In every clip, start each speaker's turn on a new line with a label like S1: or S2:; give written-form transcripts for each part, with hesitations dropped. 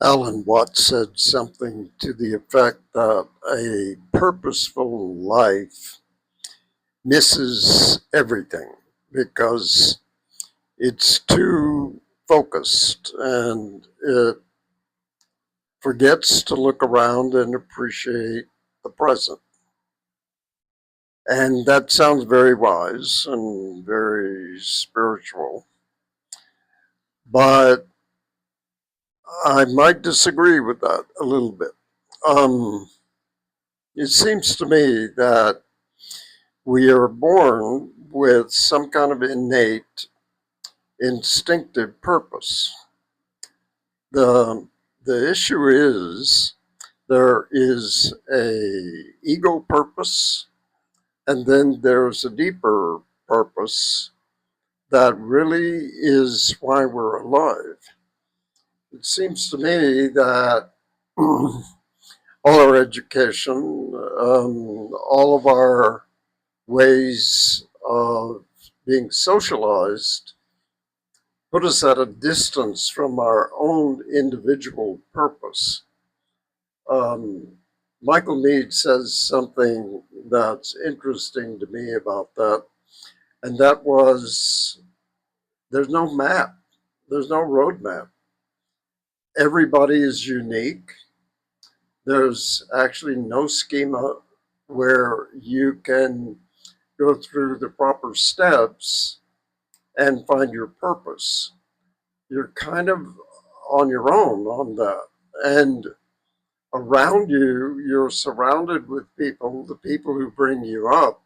S1: Alan Watts said something to the effect that a purposeful life misses everything because it's too focused and it forgets to look around and appreciate the present. And that sounds very wise and very spiritual, but I might disagree with that a little bit. Um, it seems to me that we are born with some kind of innate instinctive purpose. The, the issue is there is a ego purpose and then there's a deeper purpose that really is why we're alive. It seems to me that all our education, all of our ways of being socialized put us at a distance from our own individual purpose. Um, Michael Meade says something that's interesting to me about that, and that was there's no map, there's no roadmap. Everybody is unique. There's actually no schema where you can go through the proper steps and find your purpose. You're kind of on your own on that. And around you, you're surrounded with people, the people who bring you up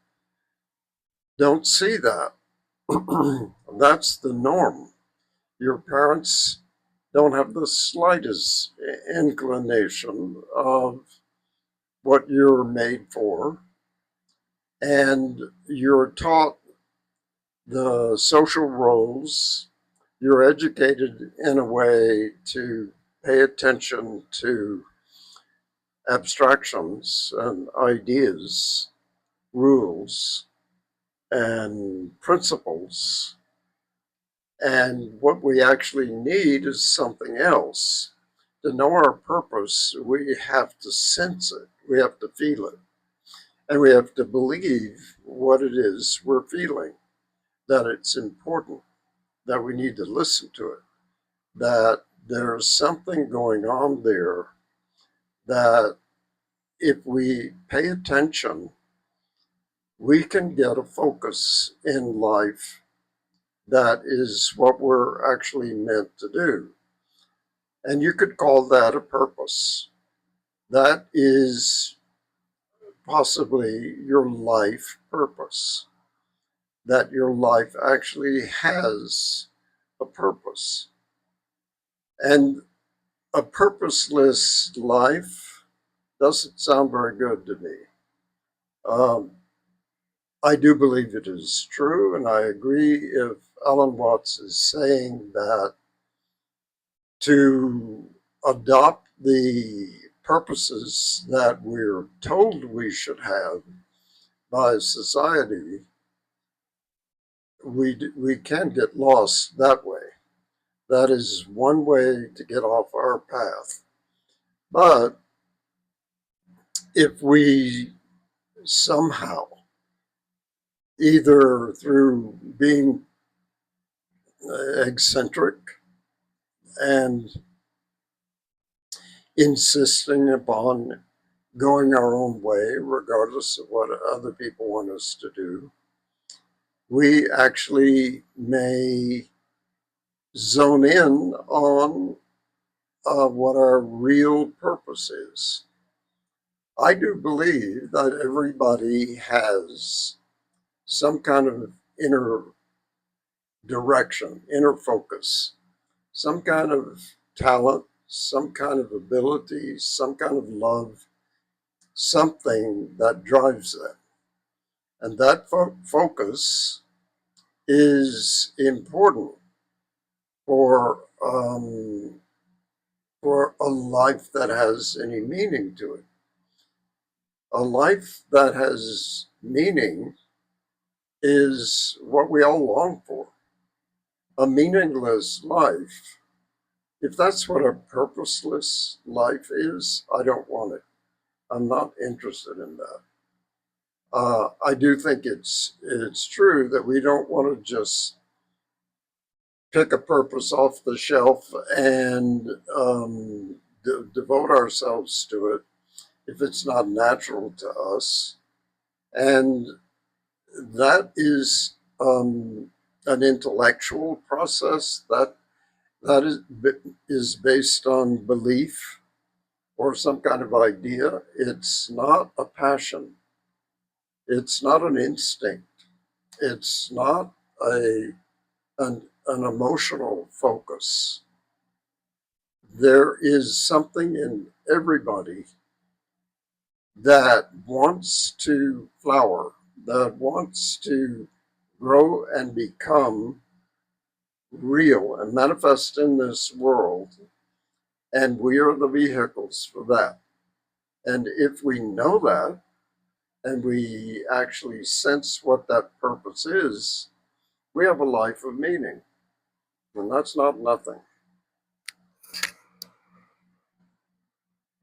S1: don't see that. That's the norm. Your parents don't have the slightest inclination of what you're made for, and you're taught the social roles. You're educated in a way to pay attention to abstractions and ideas, rules, and principles. And what we actually need is something else. To know our purpose, we have to sense it, we have to feel it, and we have to believe what it is we're feeling, that it's important, that we need to listen to it, that there's something going on there that if we pay attention, we can get a focus in life that is what we're actually meant to do. And you could call that a purpose. That is possibly your life purpose, that your life actually has a purpose. And a purposeless life doesn't sound very good to me. Um, I do believe it is true, and I agree if Alan Watts is saying that to adopt the purposes that we're told we should have by society, we can get lost that way. That is one way to get off our path. But if we somehow, either through being eccentric and insisting upon going our own way, regardless of what other people want us to do, we actually may zone in on what our real purpose is. I do believe that everybody has some kind of inner direction, inner focus, some kind of talent, some kind of ability, some kind of love, something that drives them. And that focus is important for for a life that has any meaning to it. A life that has meaning is what we all long for. A meaningless life If that's what a purposeless life is, I don't want it. I'm not interested in that. I do think it's true that we don't want to just pick a purpose off the shelf and devote ourselves to it if it's not natural to us. And that is an intellectual process that is based on belief or some kind of idea. It's not a passion. It's not an instinct. It's not an emotional focus. There is something in everybody that wants to flower, that wants to grow and become real and manifest in this world. And we are the vehicles for that. And if we know that and we actually sense what that purpose is, we have a life of meaning. And that's not nothing.